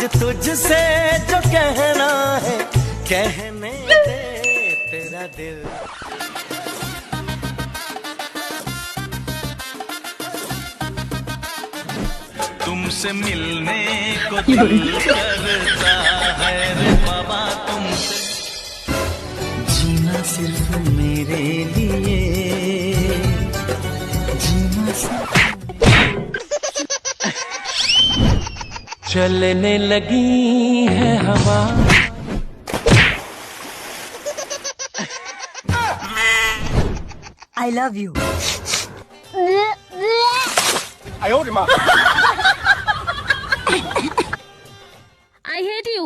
आज तुझसे जो कहना है कहने दे तेरा दिल। तुमसे मिलने को दिल करता है रे बाबा तुमसे। जीना सिर्फ मेरे लिए, जीना सिर्फ। चलने लगी है हवा, I love you. I hate you.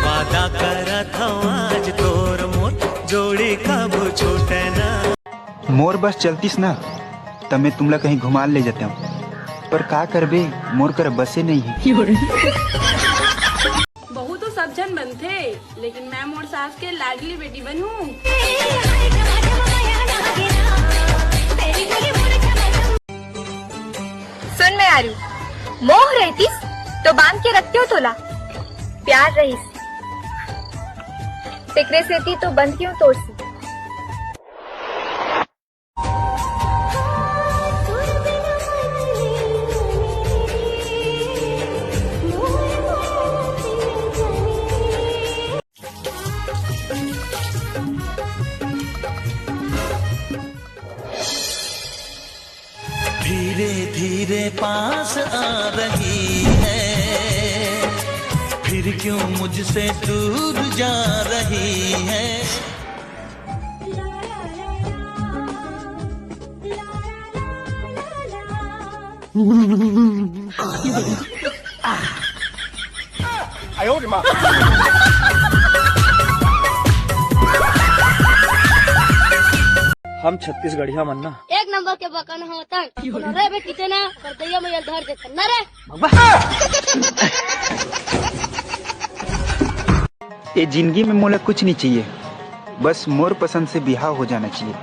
वादा करा था आज तोर मोर जोड़ी कब छूटे ना। मोर बस चलतीस ना तब मैं तुमला कहीं घुमा ले जाता हूँ, पर का करबे मोर कर बसे नहीं है। बहू तो सब जन बनते, लेकिन मैं मोर सास के लाडली बेटी बनूं। सुन मैं आरू, मोह रहतीस तो बांध के रखते हो तोला, प्यार रहीस फिक्रे से थी तो बंद क्यों तोड़सी। धीरे धीरे पास आ रही है, फिर क्यों मुझसे दूर जा रही है। हम छत्तीसगढ़िया मन्ना एक नंबर के बकन होता रे बेटी ना पर दैया मैया धर देता ना रे। ये जिंदगी में मोला कुछ नहीं चाहिए, बस मोर पसंद से बिहाव हो जाना चाहिए।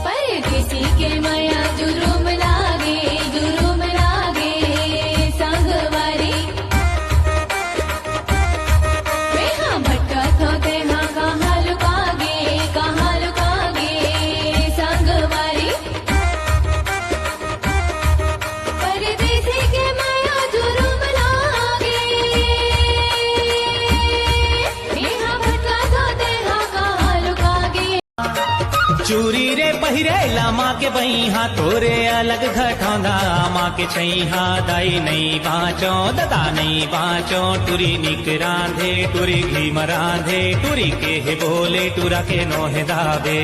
परदेसी के माया जुलुम लागे संगवारी मैं हाँ भटका तो ते हाँ कहाँ लुकागे संगवारी। परदेसी के माया जुलुम लागे मैं हाँ भटका तो ते हाँ कहाँ लुकागे। चूरी रे पहिरे लामा के बही तोरे अलग घटौंदा माँ के छैहा दाई नहीं बाँचो ददा नहीं बाँचो। टूरी निक रांधे टूरी घी मरांधे टूरी के हे बोले टूरा के नोहे दाबे।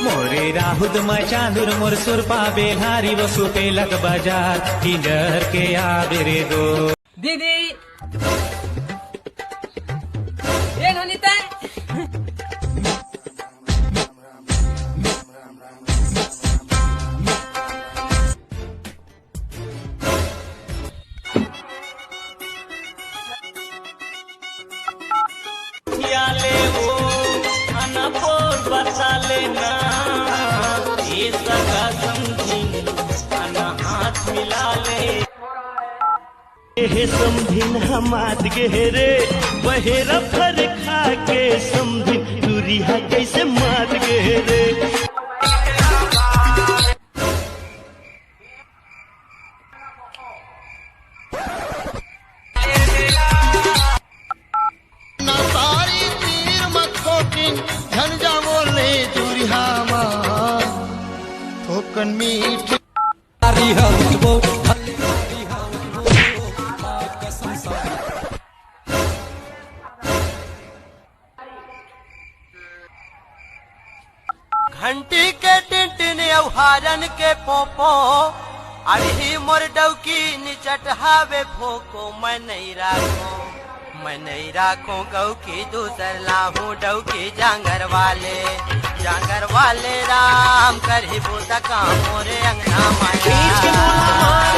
मोरे राहुद चांदुर मोर सुरपा बेहारी वो सुपे लग बाजार किंजर के आबे रे दो। दीदी ये नोनीता ले वो अनपोर बसा लेना ये सगा समझी अना हाथ मिला ले। हे समझिन हमाद गहरे बहेरा फर खा के समझिन दूरी है कैसे मात गहरे। मीठ घंटी के टिंटिन हारन के पोपो अड़ही मोर डौकी निचट हावे भोको। मैं नहीं राखूं गौ की दूसर लाहूं डौकी जांगर वाले राम कर ही बूता काम मोरे अंगना माया।